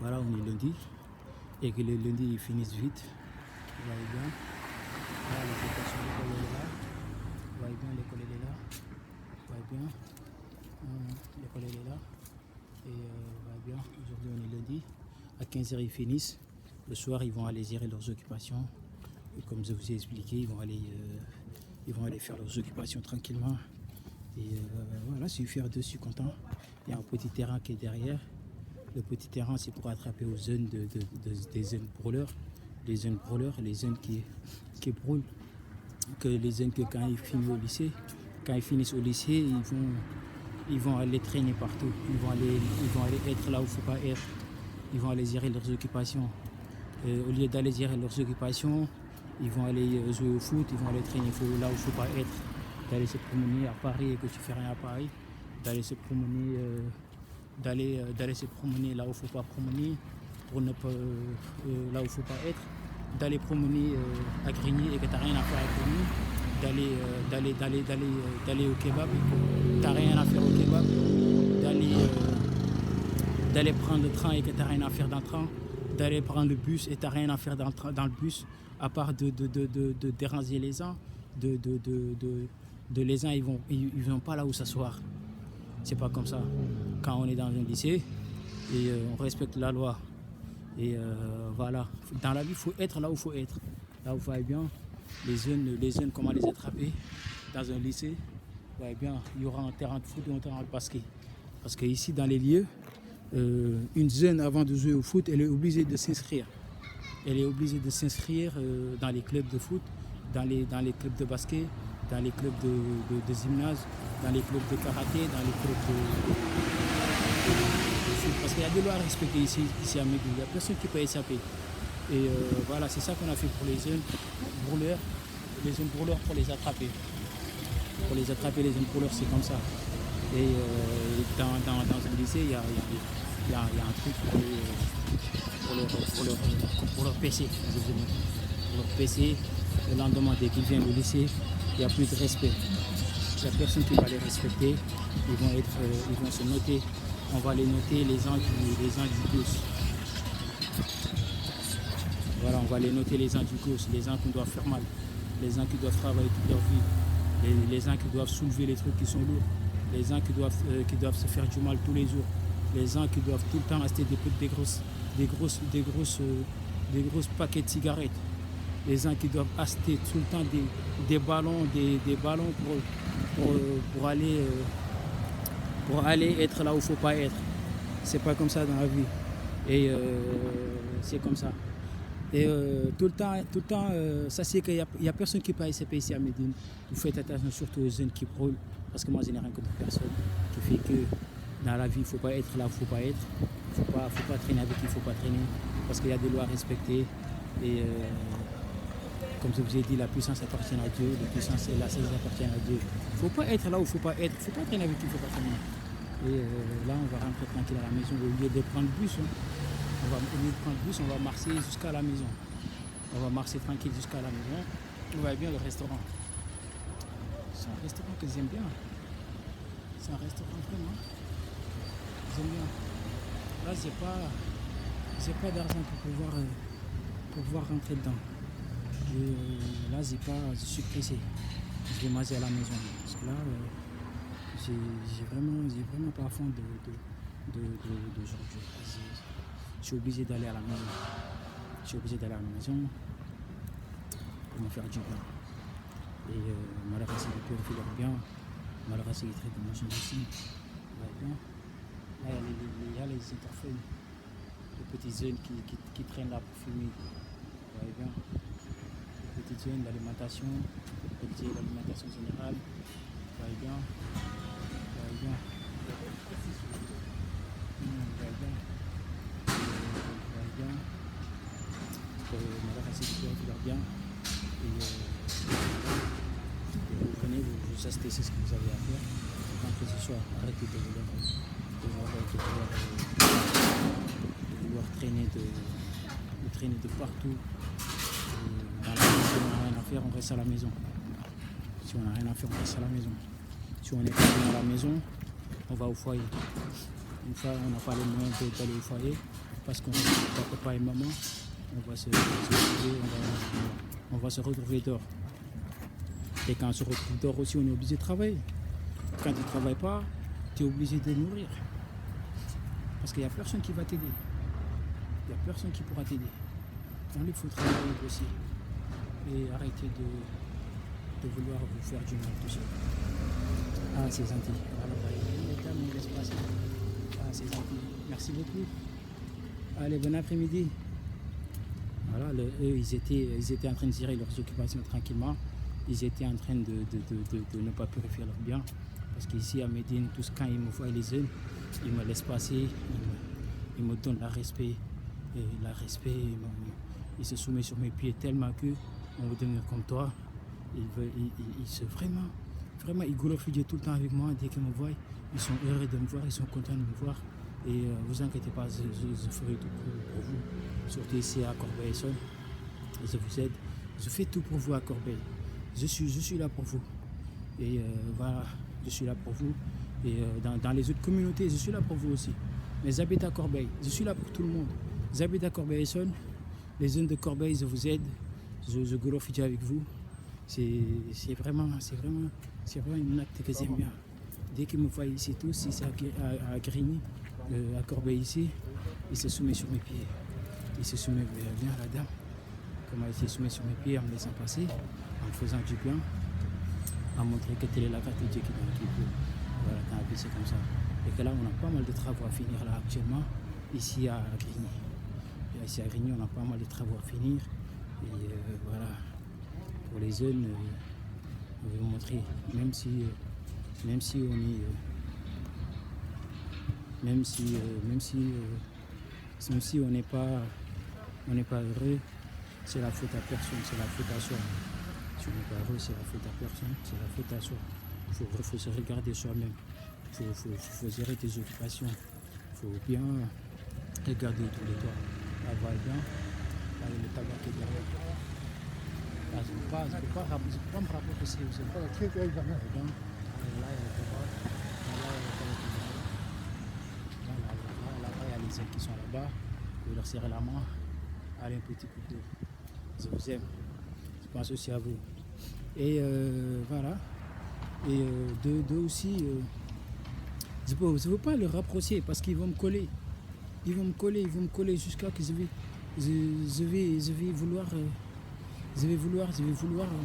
Voilà, on est lundi. Et que le lundi ils finissent vite. Vous voyez bien. Voilà, l'école est là. Vous voyez bien, l'école est là. Vous voyez bien. L'école est là. Et vous voyez bien, aujourd'hui on est lundi. À 15h ils finissent. Le soir ils vont aller gérer leurs occupations. Et comme je vous ai expliqué, ils vont aller faire leurs occupations tranquillement. Et voilà, je suis fier d'eux, je suis content. Il y a un petit terrain qui est derrière. Le petit terrain, c'est pour attraper aux jeunes des jeunes brûleurs. Les jeunes brûleurs, les jeunes qui brûlent. Que les jeunes que quand ils finissent au lycée, ils vont aller traîner partout. Ils vont aller être là où il ne faut pas être. Ils vont aller gérer leurs occupations. Au lieu d'aller gérer leurs occupations, ils vont aller jouer au foot, ils vont aller traîner là où il ne faut pas être. D'aller se promener à Paris et que tu fais rien à Paris. D'aller se promener, d'aller se promener là où il ne faut pas promener, pour ne pas, là où il ne faut pas être. D'aller promener à Grigny et que tu n'as rien à faire à Grigny. D'aller au kebab, tu n'as rien à faire au kebab. D'aller prendre le train et que tu n'as rien à faire dans le train. D'aller prendre le bus et tu n'as rien à faire dans le bus, à part de déranger les gens. Les uns, ils vont pas là où s'asseoir. C'est pas comme ça. Quand on est dans un lycée, et on respecte la loi. Et voilà. Dans la vie, il faut être là où il faut être. Là où vous voyez bien, les jeunes, comment les attraper dans un lycée. Vous voyez bien, il y aura un terrain de foot et un terrain de basket. Parce qu'ici, dans les lieux, une jeune, avant de jouer au foot, elle est obligée de s'inscrire. Elle est obligée de s'inscrire dans les clubs de foot, dans les clubs de basket, dans les clubs de gymnase, dans les clubs de karaté, dans les clubs de foot. Parce qu'il y a des lois à respecter ici à Médou. Il n'y a personne qui peut échapper. Et voilà, c'est ça qu'on a fait pour les jeunes brûleurs. Les jeunes brûleurs pour les attraper. Pour les attraper, les jeunes brûleurs, c'est comme ça. Et dans un lycée, il y a un truc pour leur PC. Pour leur PC, le lendemain, dès qu'ils viennent au lycée, il n'y a plus de respect. Il n'y a personne qui va les respecter. Ils vont se noter. On va les noter les ans du gosse. Voilà, on va les noter les ans du gosse, les ans qu'on doit faire mal, les ans qui doivent travailler toute leur vie, les ans qui doivent soulever les trucs qui sont lourds, les gens qui doivent se faire du mal tous les jours, les gens qui doivent tout le temps acheter des grosses paquets de cigarettes, les gens qui doivent acheter tout le temps des ballons pour aller être là où il ne faut pas être. C'est pas comme ça dans la vie. Et c'est comme ça. Et tout le temps, ça c'est qu'il n'y a personne qui peut SCP ici à Médine. Vous faites attention surtout aux jeunes qui brûlent, parce que moi je n'ai rien contre personne qui fait que dans la vie il ne faut pas être là où il ne faut pas être. Il ne faut pas traîner avec qui il ne faut pas traîner, parce qu'il y a des lois à respecter. Et comme je vous ai dit, la puissance appartient à Dieu, la puissance et la sagesse appartiennent à Dieu. Il ne faut pas être là où il ne faut pas être, il ne faut pas traîner avec qui il ne faut pas traîner. Et là on va rentrer tranquille à la maison au lieu de prendre le bus. Au lieu de prendre le bus, on va marcher jusqu'à la maison. On va marcher tranquille jusqu'à la maison. On voit bien le restaurant. C'est un restaurant que j'aime bien. C'est un restaurant vraiment. J'aime bien. Là, j'ai pas d'argent pour pouvoir rentrer dedans. Là, je suis pressé. Je vais manger à la maison. Parce que là, j'ai vraiment pas faim d'aujourd'hui. Je suis obligé d'aller à la maison. Pour me faire du bien. Et malheureusement, c'est de purifier leur bien. Malheureusement, c'est de traiter de manger aussi. Là, il y a les interphones. Les petits jeunes qui traînent là pour fumer. Vous voyez bien. Les petits jeunes, l'alimentation générale. Vous voyez bien. Vous voyez bien. Leur bien et vous venez, vous achetez ce que vous avez à faire. Donc ce soir, arrêtez de vouloir traîner de partout. Dans la maison, si on n'a rien à faire, on reste à la maison. Si on n'a rien à faire, on reste à la maison. Si on est à la maison, on va au foyer. Une fois on n'a pas les moyens d'aller au foyer, parce qu'on respecte papa et maman, on va se retrouver, on va se retrouver dehors. Et quand on se retrouve dehors aussi, on est obligé de travailler. Quand tu ne travailles pas, tu es obligé de nourrir. Parce qu'il n'y a personne qui va t'aider. Il n'y a personne qui pourra t'aider. Donc il faut travailler aussi. Et arrêter de vouloir vous faire du mal tout seul. Ah, c'est gentil. Alors, les dames, on laisse passer. Ah, c'est gentil. Merci beaucoup. Allez, bon après-midi. Voilà, eux, ils étaient en train de gérer leurs occupations tranquillement. Ils étaient en train de ne pas purifier leurs biens. Parce qu'ici à Médine, tous quand ils me voient les jeunes, ils me laissent passer, ils me donnent le respect. Et le respect, ils se soumettent sur mes pieds tellement qu'on veut devenir comme toi. Ils se vraiment, ils glorifient Dieu tout le temps avec moi. Dès qu'ils me voient, ils sont heureux de me voir, ils sont contents de me voir. Et vous inquiétez pas, je ferai tout pour vous. Surtout ici à Corbeil-Essonnes. Je vous aide. Je fais tout pour vous à Corbeil. Je suis là pour vous. Et voilà, je suis là pour vous. Et dans les autres communautés, je suis là pour vous aussi. Mais j'habite à Corbeil. Je suis là pour tout le monde. J'habite à Corbeil-Essonnes. Les jeunes de Corbeil, je vous aide. Je glorifie Dieu avec vous. C'est vraiment une acte que j'aime bien. Dès qu'ils me voient ici tous, ici à Grigny, à Corbeil ici, ils se soumettent sur mes pieds. Ils se soumettent bien à la dame. Comment ils se soumettent sur mes pieds en me laissant passer, en me faisant du bien, en montrant que telle est la grâce de Dieu qui donne qui peut. Voilà, dans la vie c'est comme ça. Et que là on a pas mal de travaux à finir là actuellement, ici à Grigny. Et ici à Grigny on a pas mal de travaux à finir. Et voilà, pour les jeunes, je vais vous montrer, même si on est même si on n'est pas heureux, c'est la faute à personne, c'est la faute à soi. Si on n'est pas heureux, c'est la faute à personne, c'est la faute à soi. Il faut se regarder soi-même, il faut gérer tes occupations, il faut bien regarder tous les toits. Là, voilà bien, là, le tabac qui est derrière. Là, je ne peux pas me rapprocher, c'est pas la truc, là, il va bien. Là, il y a le tabac, là, il y a les ailes qui sont là-bas, je vais leur serrer la main. Allez, un petit coucou, je vous aime, je pense aussi à vous. Et voilà, et de aussi, je ne veux pas le rapprocher parce qu'ils vont me coller. Ils vont me coller jusqu'à que je vais vouloir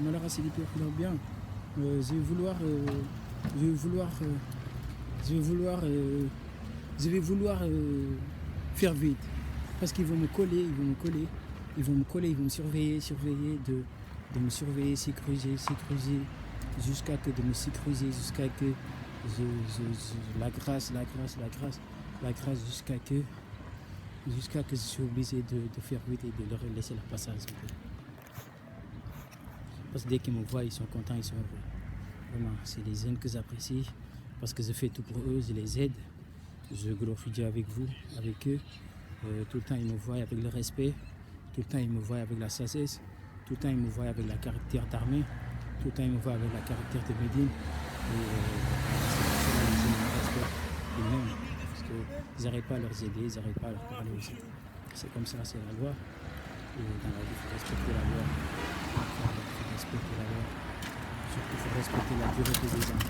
me la raser les pieds bien. Je vais vouloir faire vite. Parce qu'ils vont me coller, ils vont me surveiller, de me surveiller, sécuriser, jusqu'à que de me sécuriser, jusqu'à que la grâce, jusqu'à que je suis obligé de faire vite et de leur laisser leur passage. Parce que dès qu'ils me voient, ils sont contents, ils sont heureux. Vraiment, c'est les jeunes que j'apprécie, parce que je fais tout pour eux, je les aide, je glorifie Dieu avec vous, avec eux. Tout le temps, ils me voient avec le respect, tout le temps, ils me voient avec la sagesse, tout le temps, ils me voient avec la caractère d'armée, tout le temps, ils me voient avec la caractère de Médine. Et c'est pour cela qu'ils me respectent, et même, parce qu'ils n'arrêtent pas à leur aider, ils n'arrêtent pas à leur parler aussi. C'est comme ça, c'est la loi. Et dans la vie, il faut respecter la loi. Surtout, il faut respecter la pureté des âmes.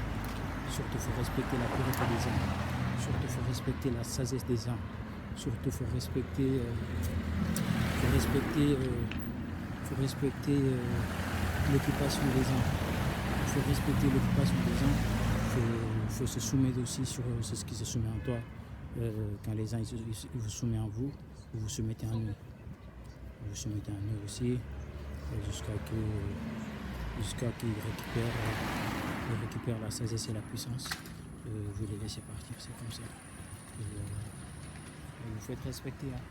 Surtout, il faut respecter la pureté des âmes. Surtout, il faut respecter la sagesse des âmes. Surtout, il faut respecter, l'occupation des âmes. Il faut respecter l'occupation des âmes. Il faut se soumettre aussi sur ce qui se soumet en toi. Quand les uns ils vous soumettent en vous, vous vous soumettez en eux. Vous vous soumettez en eux aussi, jusqu'à qu'ils récupèrent la sagesse et la puissance. Vous les laissez partir, c'est comme ça. Vous faites respecter, hein.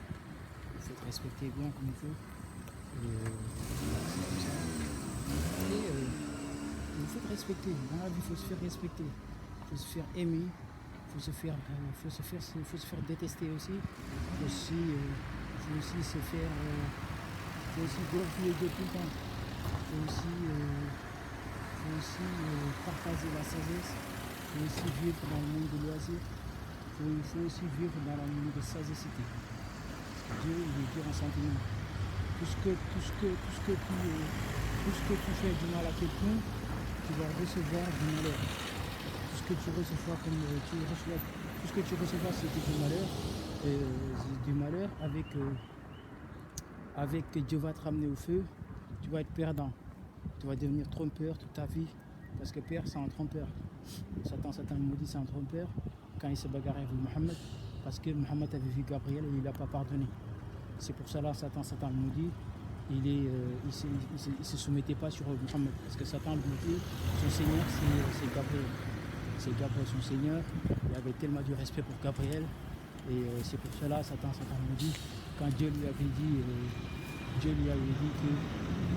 Vous faites respecter bien comme il faut. C'est comme ça. Et vous faites respecter. Dans la vie, il faut se faire respecter. Il faut se faire aimer. Il faut se faire détester aussi. Il faut aussi se faire. Il faut aussi glorifier Dieu tout le temps. Il faut aussi partager la sagesse. Il faut aussi vivre dans le monde de loisirs. Il faut aussi vivre dans le monde de sagacité. Dieu, il est dur en sentiment. Tout ce que tu fais du mal à quelqu'un, tu vas recevoir du malheur. Tout ce que tu recevras tout ce que tu recevras, c'est du malheur avec Dieu va te ramener au feu, tu vas être perdant. Tu vas devenir trompeur toute ta vie, parce que père c'est un trompeur. Satan maudit, c'est un trompeur quand il se bagarre avec Mohammed, parce que Mohammed avait vu Gabriel et il n'a pas pardonné. C'est pour ça là Satan maudit, il se soumettait pas sur Mohammed, parce que Satan maudit, son seigneur c'est Gabriel. C'est Gabriel son seigneur, il avait tellement du respect pour Gabriel, et c'est pour cela Satan maudit, quand Dieu lui avait dit que,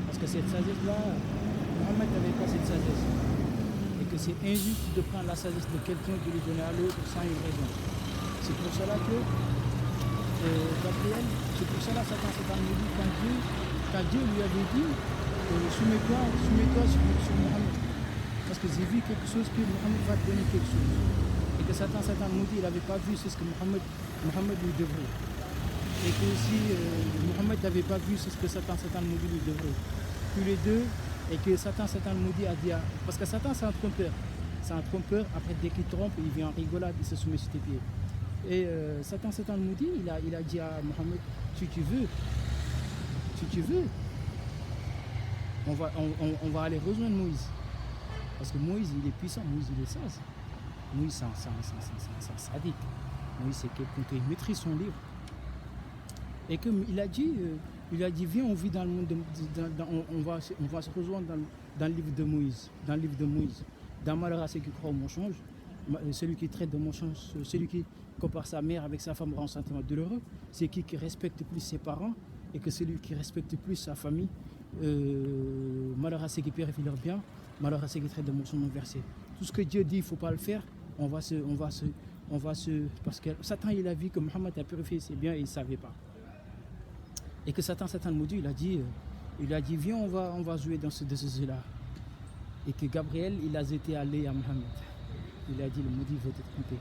parce que cette sagesse là, Mohammed n'avait pas cette sagesse, et que c'est injuste de prendre la sagesse de quelqu'un de lui donner à l'autre sans une raison. C'est pour cela que Gabriel, c'est pour cela Satan nous dit quand Dieu lui avait dit soumets-toi sur Mohammed, parce que j'ai vu quelque chose que Mohammed va te donner quelque chose, et que Satan nous dit il n'avait pas vu ce que Mohammed lui devrait, et que aussi Mohammed n'avait pas vu ce que Satan nous dit lui devrait, tous les deux. Et que Satan nous dit parce que Satan c'est un trompeur, après dès qu'il trompe, il vient en rigolade, il se soumet sur tes pieds. Et Satan nous dit, il a dit à Mohammed, si tu veux, on va aller rejoindre Moïse. Parce que Moïse il est puissant, Moïse il est sage. Moïse c'est un sadique. Moïse c'est quelqu'un qui maîtrise son livre. Et qu'il a dit, viens, on vit dans le monde, on va se rejoindre dans le livre de Moïse. Dans malheur à ceux qui croient au mensonge, celui qui traite de mensonge, celui qui compare sa mère avec sa femme rend un sentiment douloureux, c'est qui respecte plus ses parents, et que celui qui respecte plus sa famille, malheur à ceux qui périfient leur bien, malheur à ceux qui traitent de mensonge inversé. Tout ce que Dieu dit, il ne faut pas le faire, parce que Satan il a vu que Mohammed a purifié ses biens et il ne savait pas. Et que Satan maudit, il a dit viens, on va jouer dans ce jeu-là. Et que Gabriel, il a été allé à Mohammed. Il a dit, le maudit veut te tromper.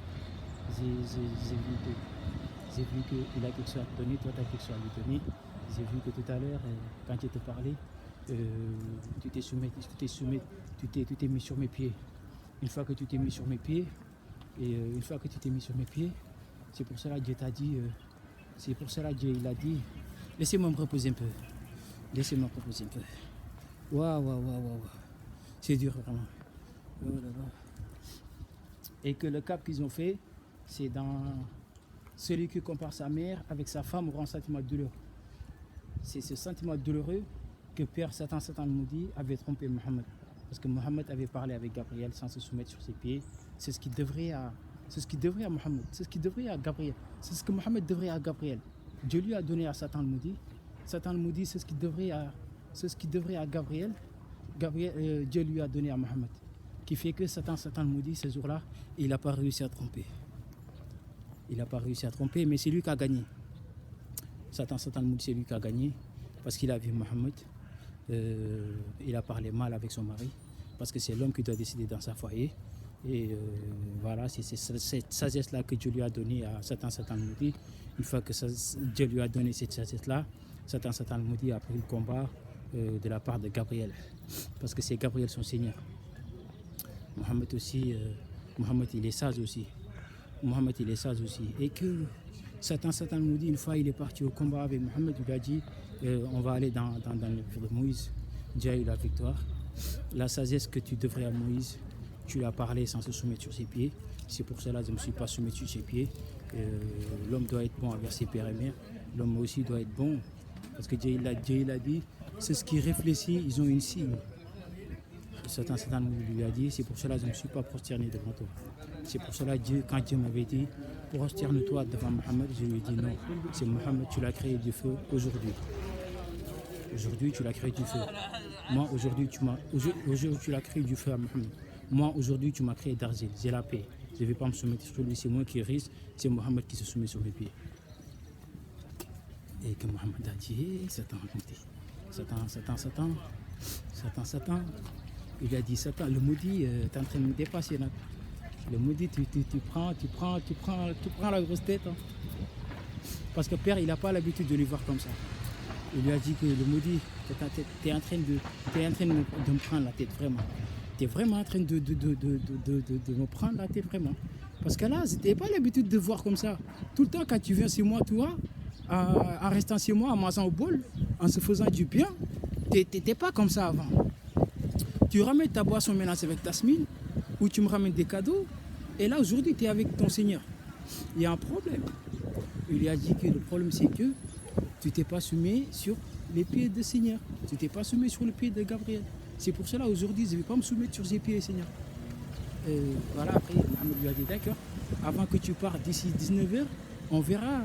J'ai vu qu'il a quelque chose à te donner, toi tu as quelque chose à lui donner. J'ai vu que tout à l'heure, quand je te parlais, tu t'es mis sur mes pieds. Une fois que tu t'es mis sur mes pieds, c'est pour cela que Dieu t'a dit, il a dit, laissez-moi me reposer un peu. Waouh. C'est dur vraiment. Oh là là. Et que le cap qu'ils ont fait, c'est dans celui qui compare sa mère avec sa femme aura un sentiment douloureux. C'est ce sentiment douloureux que Père Satan nous dit avait trompé Mohammed. Parce que Mohammed avait parlé avec Gabriel sans se soumettre sur ses pieds. C'est ce qu'il devrait à Mohammed. C'est ce qu'il devrait à Gabriel. C'est ce que Mohammed devrait à Gabriel. Dieu lui a donné à Satan le maudit. Satan le maudit, c'est ce qu'il devrait à Gabriel. Dieu lui a donné à Mohammed. Qui fait que Satan le maudit, ce jour-là, il n'a pas réussi à tromper. Mais c'est lui qui a gagné. Satan le maudit, c'est lui qui a gagné. Parce qu'il a vu Mohammed. Il a parlé mal avec son mari. Parce que c'est l'homme qui doit décider dans sa foyer. Et voilà, c'est cette sagesse-là que Dieu lui a donnée à Satan le maudit. Une fois que Dieu lui a donné cette sagesse-là, Satan le maudit a pris le combat de la part de Gabriel. Parce que c'est Gabriel son Seigneur. Mohammed aussi, il est sage aussi. Et que Satan le maudit, une fois il est parti au combat avec Mohammed, il a dit on va aller dans le livre de Moïse. Dieu a eu la victoire. La sagesse que tu devrais à Moïse, tu l'as parlé sans se soumettre sur ses pieds. C'est pour cela que je ne me suis pas soumis sur ses pieds. L'homme doit être bon envers ses pères et mères. L'homme aussi doit être bon. Parce que Dieu il a dit, c'est ce qui réfléchit, ils ont une cible. Satan lui a dit, c'est pour cela que je ne me suis pas prosterné devant toi. C'est pour cela que quand Dieu m'avait dit, prosterne-toi devant Mohammed, je lui ai dit non. C'est Mohammed, tu l'as créé du feu aujourd'hui. Aujourd'hui, tu l'as créé du feu. Moi, aujourd'hui, tu l'as créé du feu à Mohammed. Moi, aujourd'hui, tu m'as créé d'argile. J'ai la paix. Je ne vais pas me soumettre sur lui. C'est moi qui risque. C'est Mohammed qui se soumet sur mes pieds. Et que Mohammed a dit, Satan a raconté. Satan. Il a dit, Satan, le maudit, tu es en train de me dépasser. Là. Le maudit, tu prends la grosse tête. Hein. Parce que père, il n'a pas l'habitude de lui voir comme ça. Il lui a dit que le maudit, tu es en train de me prendre la tête, vraiment. Tu es vraiment en train de me prendre la tête, vraiment. Parce que là, tu n'as pas l'habitude de voir comme ça. Tout le temps, quand tu viens chez moi, toi, en restant chez moi, en mangeant au bol, en se faisant du bien, tu n'étais pas comme ça avant. Tu ramènes ta boisson mélangée avec Tasmine, ou tu me ramènes des cadeaux, et là, aujourd'hui, tu es avec ton Seigneur. Il y a un problème. Il lui a dit que le problème, c'est que tu t'es pas soumis sur les pieds du Seigneur. Tu t'es pas soumis sur le pied de Gabriel. C'est pour cela, aujourd'hui, je ne vais pas me soumettre sur ses pieds, Seigneur. Voilà, après, Mohamed lui a dit, d'accord, avant que tu partes d'ici 19h, on verra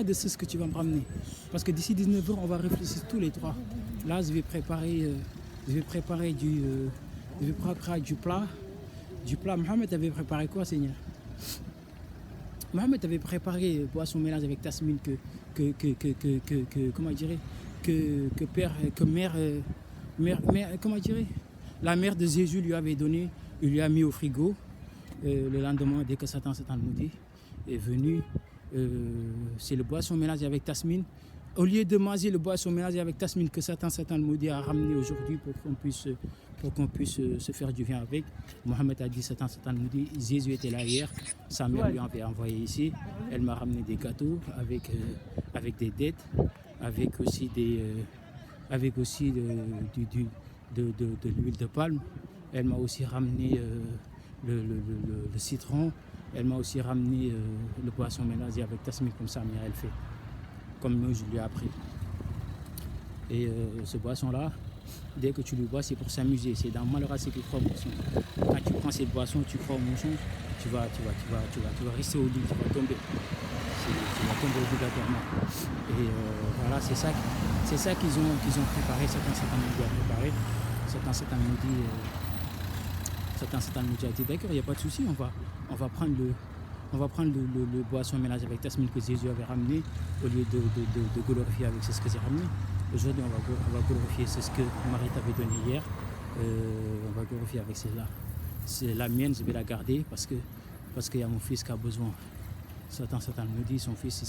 de ce que tu vas me ramener. Parce que d'ici 19h, on va réfléchir tous les trois. Là, je vais préparer du plat. Du plat. Mohamed avait préparé quoi, Seigneur? Mohamed avait préparé boisson mélange avec Tasmine la mère de Jésus lui avait donné, il lui a mis au frigo. Le lendemain, dès que Satan le maudit est venu, c'est le boisson mélangé avec Tasmine. Au lieu de manger le boisson mélangé avec Tasmine que Satan le maudit a ramené aujourd'hui pour qu'on puisse se faire du bien avec, Mohamed a dit Satan le maudit, Jésus était là hier, sa mère lui avait envoyé ici, elle m'a ramené des gâteaux avec des dettes, avec aussi de l'huile de palme. Elle m'a aussi ramené le citron. Elle m'a aussi ramené le poisson mélangé avec Tasmine, comme sa mère elle fait. Comme moi je lui ai appris. Et ce boisson-là, dès que tu le bois, c'est pour s'amuser. C'est dans Malheureux ceux qui croient au mensonge. Quand tu prends cette boisson, tu crois au mensonge, tu vas rester au lit, tu vas tomber. Tu vas tomber obligatoirement. Et voilà, c'est ça qu'ils ont préparé. Satan nous a préparé. Satan nous a dit d'accord, il n'y a pas de souci, on va prendre le boisson mélange avec Tasmine que Jésus avait ramené au lieu de glorifier avec ce que j'ai ramené. Aujourd'hui, on va glorifier ce que Marie t'avait donné hier. On va glorifier avec celle-là. C'est la mienne, je vais la garder parce qu'il y a mon fils qui a besoin. Satan me dit, son fils,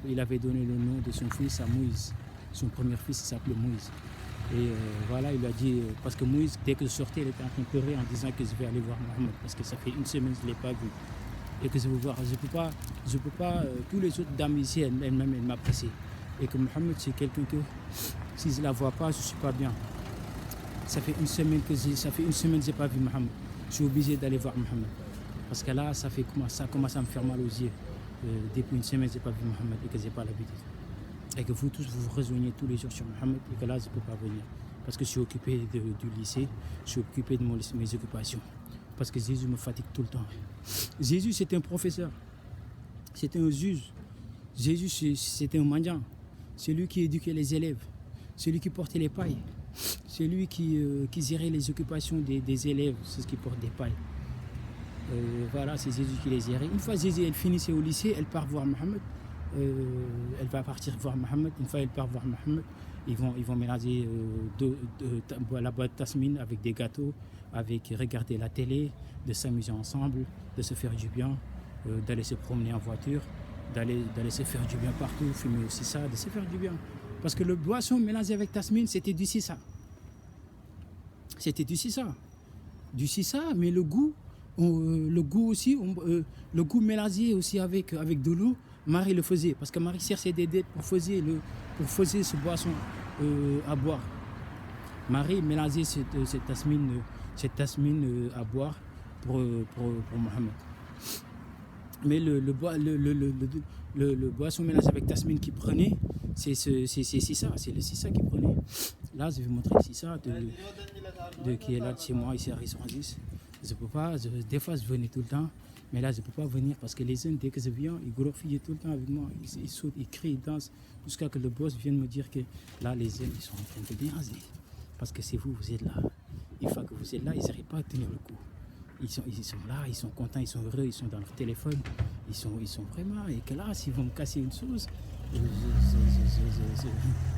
il avait donné le nom de son fils à Moïse. Son premier fils, il s'appelait Moïse. Et voilà, il lui a dit, parce que Moïse, dès que je sortais, il était en train de pleurer en disant que je vais aller voir Mohamed, parce que ça fait une semaine que je ne l'ai pas vu. Et que je veux voir, je peux pas tous les autres dames ici, elles-mêmes, elles m'apprécient. Et que Mohamed, c'est quelqu'un que, si je ne la vois pas, je ne suis pas bien. Ça fait une semaine que je n'ai pas vu Mohamed. Je suis obligé d'aller voir Mohamed. Parce que là, ça commence à me faire mal aux yeux. Depuis une semaine, je n'ai pas vu Mohamed et que je n'ai pas l'habitude. Et que vous tous, vous vous rejoignez tous les jours sur Mohamed et que là, je ne peux pas venir. Parce que je suis occupé du lycée, je suis occupé de mes occupations. Parce que Jésus me fatigue tout le temps. Jésus, c'était un professeur. C'était un juge. Jésus, c'était un mendiant. C'est lui qui éduquait les élèves. C'est lui qui portait les pailles. C'est lui qui gérait les occupations des élèves, c'est ce qui porte des pailles. Voilà, c'est Jésus qui les gérait. Une fois Jésus, elle finissait au lycée, elle part voir Mohamed. Elle va partir voir Mohamed. Une fois elle part voir Mohamed, ils vont mélanger la boîte Tasmine avec des gâteaux, avec regarder la télé, de s'amuser ensemble, de se faire du bien, d'aller se promener en voiture, d'aller se faire du bien partout, fumer aussi ça, de se faire du bien. Parce que le boisson mélangé avec Tasmine, c'était du sissa. C'était du sissa. Du sissa, mais le goût aussi, le goût mélangé aussi avec de l'eau. Marie le faisait, parce que Marie cherchait des dettes pour faire ce boisson à boire. Marie mélangeait cette tasmine à boire pour Mohamed. Mais le boisson mélangé avec tasmine qu'il prenait, c'est ça, c'est le sissa qu'il prenait. Là, je vais vous montrer le sissa qui est là de chez moi, ici à Risson-Andis. Je peux pas, des fois je venais tout le temps. Mais là, je ne peux pas venir parce que les jeunes, dès que je viens, ils glorifient tout le temps avec moi. Ils sautent, ils crient, ils dansent, jusqu'à que le boss vienne me dire que là, les jeunes, ils sont en train de déranger. Parce que c'est vous êtes là. Une fois que vous êtes là, ils n'arrivent pas à tenir le coup. Ils sont là, ils sont contents, ils sont heureux, ils sont dans leur téléphone. Ils sont vraiment... Et que là, s'ils vont me casser une chose,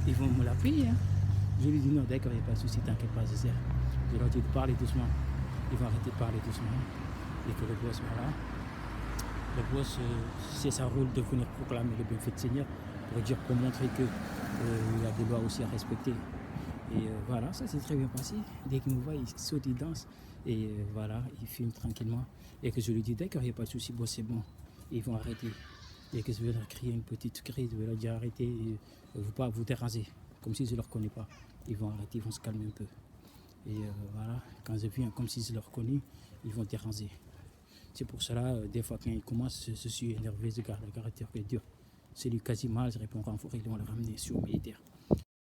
ils vont me la payer. Hein. Je lui dis non, d'accord, il n'y a pas de souci, t'inquiète pas, je sers. Je leur dis de parler doucement. Ils vont arrêter de parler doucement. Et que le boss, voilà. Le boss, c'est sa rôle de venir proclamer le bienfait de Seigneur, pour montrer que il y a des lois aussi à respecter. Et voilà, ça s'est très bien passé. Dès qu'il me voit, il saute, il danse. Et voilà, il filme tranquillement. Et que je lui dis, d'accord, il n'y a pas de souci, bon, c'est bon. Ils vont arrêter. Et que je vais leur crier une petite crise, je vais leur dire arrêtez, pas vous déranger. Comme si je ne leur connais pas. Ils vont arrêter, ils vont se calmer un peu. Et voilà, quand je viens, comme si je leur connais, ils vont déranger. C'est pour cela, des fois, quand ils commencent, je suis énervé, je garde le caractère qui est dur. C'est lui quasi mal, je réponds renfort, ils vont le ramener sur mes terres.